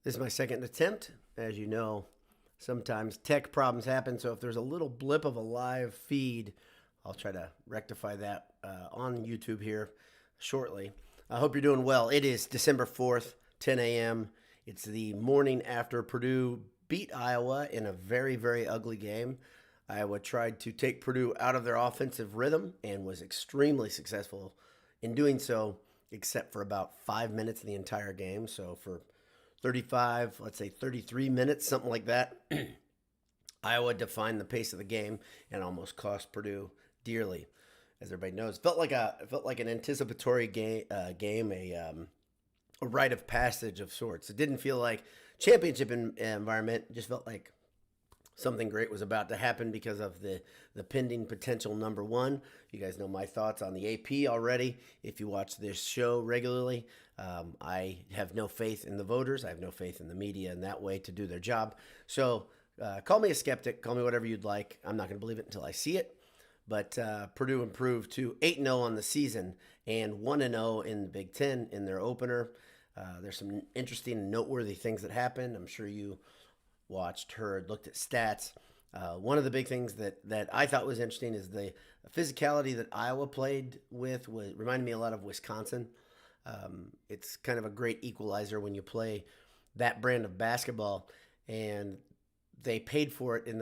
This is my second attempt. As you know, sometimes tech problems happen, so if there's a little blip of a live feed, I'll try to rectify that on YouTube here shortly. I hope you're doing well. It is December 4th, 10 a.m. It's the morning after Purdue beat Iowa in a very, very ugly game. Iowa tried to take Purdue out of their offensive rhythm and was extremely successful in doing so, except for about 5 minutes of the entire game. So for 35, let's say 33 minutes, something like that, Iowa defined the pace of the game and almost cost Purdue dearly. As everybody knows, it felt like an anticipatory a rite of passage of sorts. It didn't feel like championship environment. It just felt like something great was about to happen because of the pending potential number one. You guys know my thoughts on the AP already. If you watch this show regularly, I have no faith in the voters. I have no faith in the media in that way to do their job. So call me a skeptic. Call me whatever you'd like. I'm not going to believe it until I see it. But Purdue improved to 8-0 on the season and 1-0 in the Big Ten in their opener. There's some interesting and noteworthy things that happened. I'm sure you watched, heard, looked at stats. One of the big things that I thought was interesting is the physicality that Iowa played with reminded me a lot of Wisconsin. It's kind of a great equalizer when you play that brand of basketball, and they paid for it in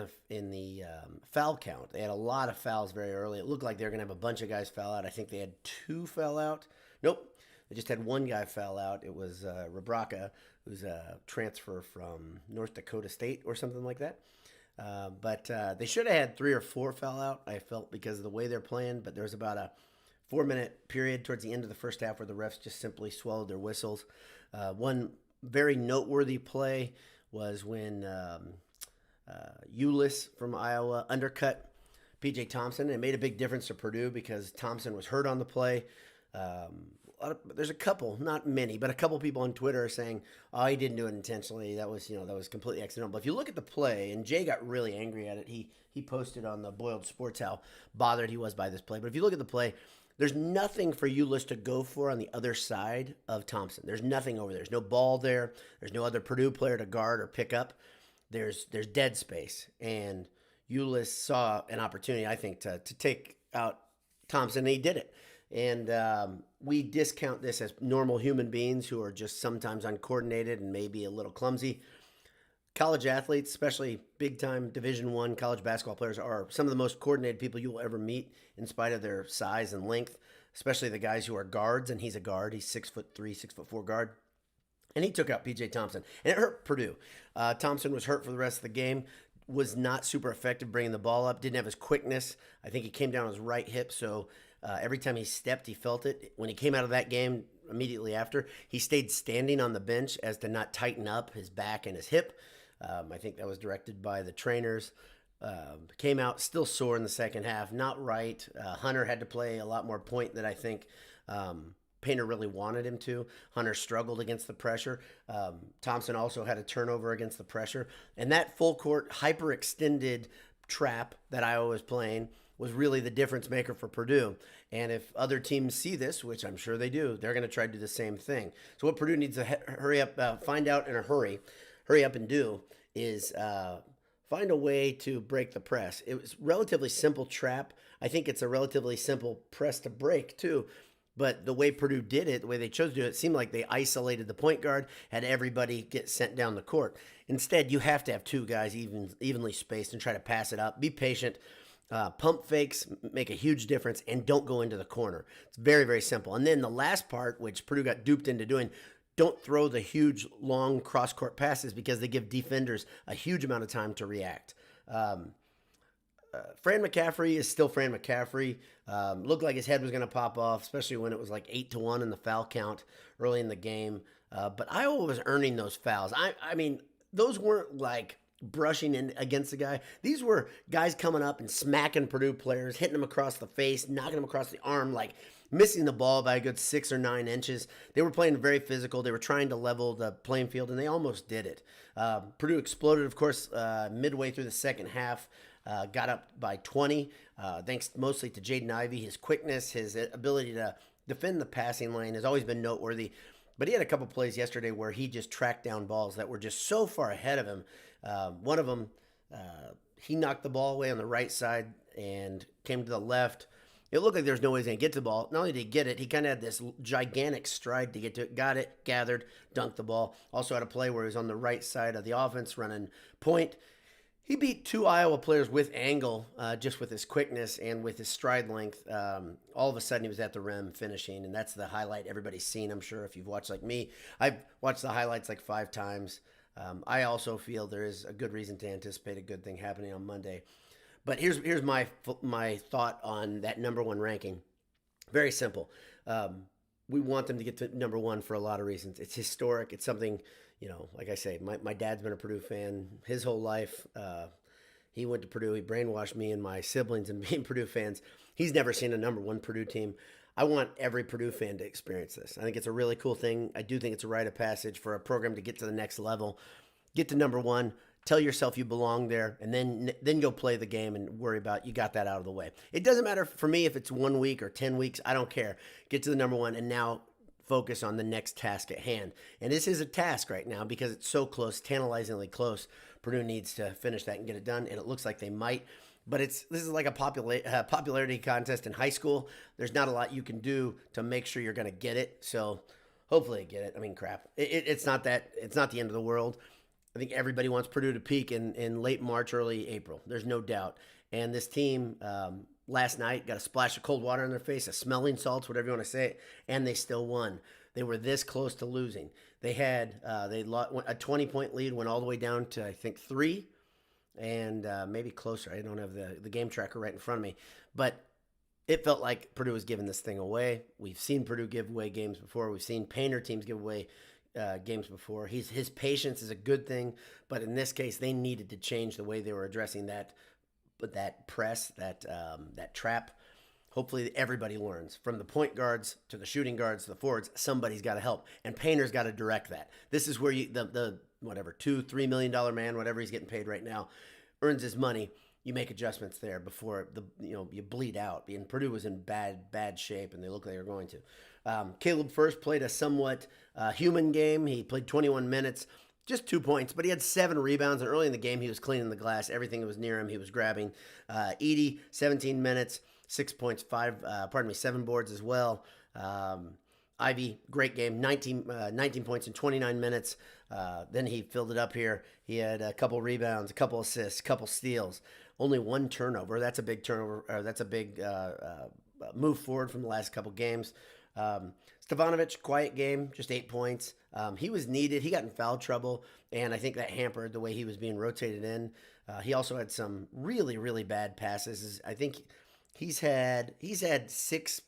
the foul count. They had a lot of fouls very early. It looked like they were going to have a bunch of guys foul out. I think they had two foul out. Nope. They just had one guy foul out. It was Rabraka, who's a transfer from North Dakota State or something like that. But they should have had three or four foul out, I felt, because of the way they're playing. But there was about a 4-minute period towards the end of the first half where the refs just simply swallowed their whistles. One very noteworthy play was when Ulis from Iowa undercut PJ Thompson, and it made a big difference to Purdue because Thompson was hurt on the play. There's a couple, not many, but a couple people on Twitter are saying, "Oh, he didn't do it intentionally. That was completely accidental." But if you look at the play, and Jay got really angry at it, he posted on the Boiled Sports how bothered he was by this play. But if you look at the play, there's nothing for Ulis to go for on the other side of Thompson. There's nothing over there. There's no ball there. There's no other Purdue player to guard or pick up. There's dead space, and Ulis saw an opportunity, I think, to take out Thompson, and he did it. And we discount this as normal human beings who are just sometimes uncoordinated and maybe a little clumsy. College athletes, especially big-time Division I college basketball players, are some of the most coordinated people you will ever meet in spite of their size and length, especially the guys who are guards, and he's a guard. He's 6'3", 6'4" guard. And he took out PJ Thompson, and it hurt Purdue. Thompson was hurt for the rest of the game, was not super effective bringing the ball up, didn't have his quickness. I think he came down on his right hip, so every time he stepped, he felt it. When he came out of that game immediately after, he stayed standing on the bench as to not tighten up his back and his hip. I think that was directed by the trainers. Came out still sore in the second half, not right. Hunter had to play a lot more point than I think Painter really wanted him to. Hunter struggled against the pressure. Thompson also had a turnover against the pressure. And that full court hyperextended trap that Iowa was playing was really the difference maker for Purdue. And if other teams see this, which I'm sure they do, they're going to try to do the same thing. So what Purdue needs to hurry up, find out in a hurry up and do is find a way to break the press. It was a relatively simple trap. I think it's a relatively simple press to break too. But the way Purdue did it, the way they chose to do it, seemed like they isolated the point guard, had everybody get sent down the court. Instead, you have to have two guys evenly spaced and try to pass it up. Be patient. Pump fakes make a huge difference, and don't go into the corner. It's very, very simple. And then the last part, which Purdue got duped into doing, don't throw the huge, long cross-court passes because they give defenders a huge amount of time to react. Fran McCaffrey is still Fran McCaffrey. Looked like his head was going to pop off, especially when it was like 8-1 in the foul count early in the game. But Iowa was earning those fouls. I mean, those weren't like brushing in against the guy. These were guys coming up and smacking Purdue players, hitting them across the face, knocking them across the arm, like missing the ball by a good 6 or 9 inches. They were playing very physical. They were trying to level the playing field, and they almost did it. Purdue exploded, of course, midway through the second half. Got up by 20, thanks mostly to Jaden Ivey. His quickness, his ability to defend the passing lane has always been noteworthy. But he had a couple plays yesterday where he just tracked down balls that were just so far ahead of him. One of them, he knocked the ball away on the right side and came to the left. It looked like there was no way he was going to get to the ball. Not only did he get it, he kind of had this gigantic stride to get to it. Got it, gathered, dunked the ball. Also had a play where he was on the right side of the offense running point. He beat two Iowa players with angle, just with his quickness and with his stride length. All of a sudden, he was at the rim finishing, and that's the highlight everybody's seen, I'm sure, if you've watched like me. I've watched the highlights like 5 times. I also feel there is a good reason to anticipate a good thing happening on Monday. But here's my thought on that number 1 ranking. Very simple. We want them to get to number 1 for a lot of reasons. It's historic. It's something, like I say, my dad's been a Purdue fan his whole life. He went to Purdue. He brainwashed me and my siblings into being Purdue fans. He's never seen a number 1 Purdue team. I want every Purdue fan to experience this. I think it's a really cool thing. I do think it's a rite of passage for a program to get to the next level, get to number 1. Tell yourself you belong there, and then go play the game and worry about you got that out of the way. It doesn't matter for me if it's 1 week or 10 weeks. I don't care. Get to the number 1 and now focus on the next task at hand. And this is a task right now because it's so close, tantalizingly close. Purdue needs to finish that and get it done, and it looks like they might. But this is like a popularity contest in high school. There's not a lot you can do to make sure you're going to get it. So hopefully I get it. I mean, crap. It's not the end of the world. I think everybody wants Purdue to peak in late March, early April. There's no doubt. And this team last night got a splash of cold water in their face, a smelling salts, whatever you want to say it, and they still won. They were this close to losing. They had a 20-point lead, went all the way down to, I think, 3, and maybe closer. I don't have the game tracker right in front of me. But it felt like Purdue was giving this thing away. We've seen Purdue give away games before. We've seen Painter teams give away games before. His patience is a good thing, but in this case, they needed to change the way they were addressing that press, that trap. Hopefully, everybody learns from the point guards to the shooting guards to the forwards. Somebody's got to help, and Painter's got to direct that. This is where the whatever $2-3 million man, whatever he's getting paid right now, earns his money. You make adjustments there before you bleed out. And Purdue was in bad shape, and they look like they're going to. Caleb First played a somewhat human game. He played 21 minutes, just 2 points, but he had 7 rebounds. And early in the game, he was cleaning the glass. Everything that was near him, he was grabbing. Edey, 17 minutes, 6 points, 7 boards as well. Ivy, great game, 19 points in 29 minutes. Then he filled it up here. He had a couple rebounds, a couple assists, a couple steals. Only 1 turnover. That's a big turnover. That's a big move forward from the last couple games. Stefanovic, quiet game, just 8 points. He was needed. He got in foul trouble, and I think that hampered the way he was being rotated in. He also had some really, really bad passes. I think he's had 6+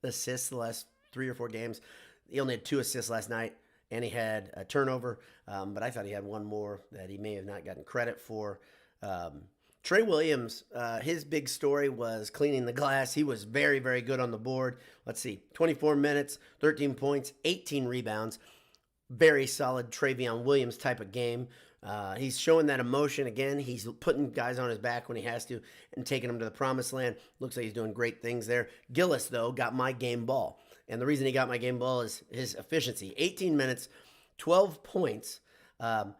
assists the last 3 or 4 games. He only had 2 assists last night, and he had a turnover. But I thought he had 1 more that he may have not gotten credit for. Trey Williams, his big story was cleaning the glass. He was very, very good on the board. Let's see, 24 minutes, 13 points, 18 rebounds. Very solid Travion Williams type of game. He's showing that emotion again. He's putting guys on his back when he has to and taking them to the promised land. Looks like he's doing great things there. Gillis, though, got my game ball. And the reason he got my game ball is his efficiency. 18 minutes, 12 points.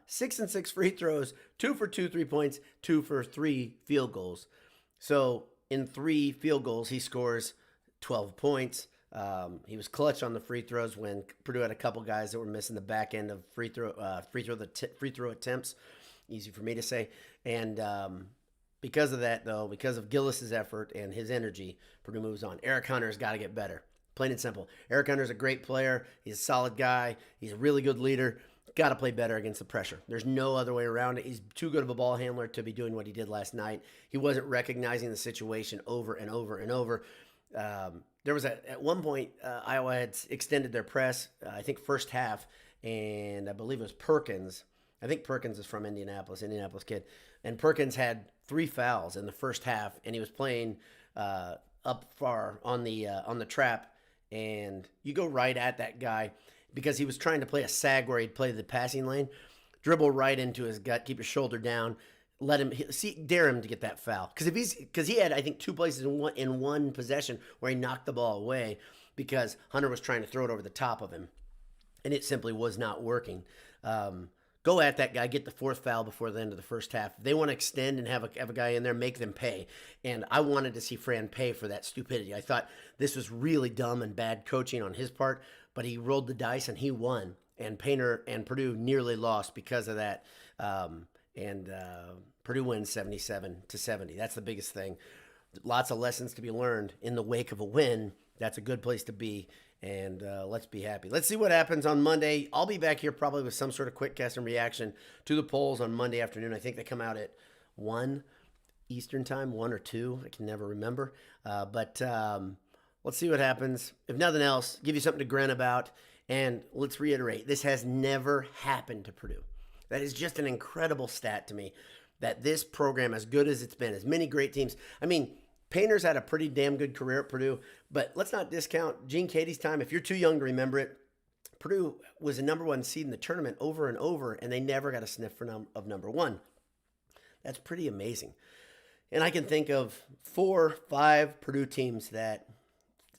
6 and 6 free throws, 2 for 2 3-points, 2 for 3 field goals. So in 3 field goals, he scores 12 points. He was clutch on the free throws when Purdue had a couple guys that were missing the back end of free throw attempts. Easy for me to say. And because of that, though, because of Gillis's effort and his energy, Purdue moves on. Eric Hunter's got to get better. Plain and simple. Eric Hunter's a great player. He's a solid guy. He's a really good leader. Got to play better against the pressure. There's no other way around it. He's too good of a ball handler to be doing what he did last night. He wasn't recognizing the situation over and over and over. There was at one point, Iowa had extended their press, I think first half, and I believe it was Perkins. I think Perkins is from Indianapolis kid. And Perkins had 3 fouls in the first half, and he was playing up far on the trap. And you go right at that guy because he was trying to play a sag where he'd play the passing lane, dribble right into his gut, keep his shoulder down, dare him to get that foul. Because he had, I think, 2 places in one possession where he knocked the ball away because Hunter was trying to throw it over the top of him. and it simply was not working. Go at that guy, get the fourth foul before the end of the first half. If they want to extend and have a guy in there, make them pay. And I wanted to see Fran pay for that stupidity. I thought this was really dumb and bad coaching on his part, but he rolled the dice and he won. And Painter and Purdue nearly lost because of that. Purdue wins 77-70. That's the biggest thing. Lots of lessons to be learned in the wake of a win. That's a good place to be. And let's be happy. Let's see what happens on Monday. I'll be back here probably with some sort of quick cast and reaction to the polls on Monday afternoon. I think they come out at 1 Eastern time, 1 or 2. I can never remember. But let's see what happens. If nothing else, give you something to grin about. And let's reiterate, this has never happened to Purdue. That is just an incredible stat to me, that this program, as good as it's been, as many great teams. I mean, Painter's had a pretty damn good career at Purdue, but let's not discount Gene Katie's time. If you're too young to remember it, Purdue was a number 1 seed in the tournament over and over, and they never got a sniff of number 1. That's pretty amazing. And I can think of 4, 5 Purdue teams that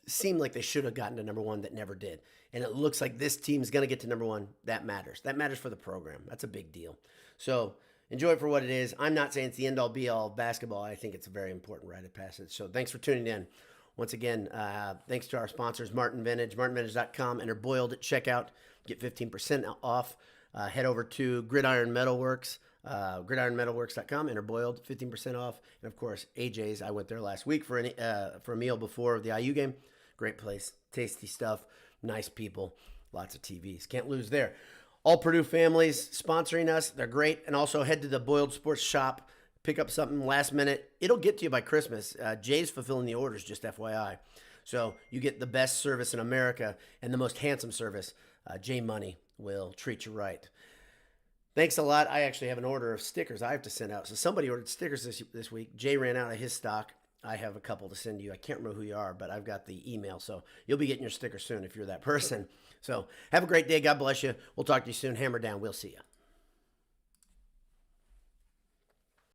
seemed like they should have gotten to number 1 that never did. And it looks like this team's going to get to number 1. That matters. That matters for the program. That's a big deal. So enjoy it for what it is. I'm not saying it's the end-all, be-all of basketball. I think it's a very important rite of passage. So thanks for tuning in. Once again, thanks to our sponsors, Martin Vintage, martinvintage.com. Enter Boiled at checkout. Get 15% off. Head over to Gridiron Metalworks, gridironmetalworks.com. Enter Boiled, 15% off. And, of course, AJ's. I went there last week for a meal before the IU game. Great place. Tasty stuff. Nice people. Lots of TVs. Can't lose there. All Purdue families sponsoring us. They're great. And also head to the Boiled Sports shop. Pick up something last minute. It'll get to you by Christmas. Jay's fulfilling the orders, just FYI. So you get the best service in America and the most handsome service. Jay Money will treat you right. Thanks a lot. I actually have an order of stickers I have to send out. So somebody ordered stickers this week. Jay ran out of his stock. I have a couple to send you. I can't remember who you are, but I've got the email. So you'll be getting your sticker soon if you're that person. So have a great day. God bless you. We'll talk to you soon. Hammer down. We'll see you.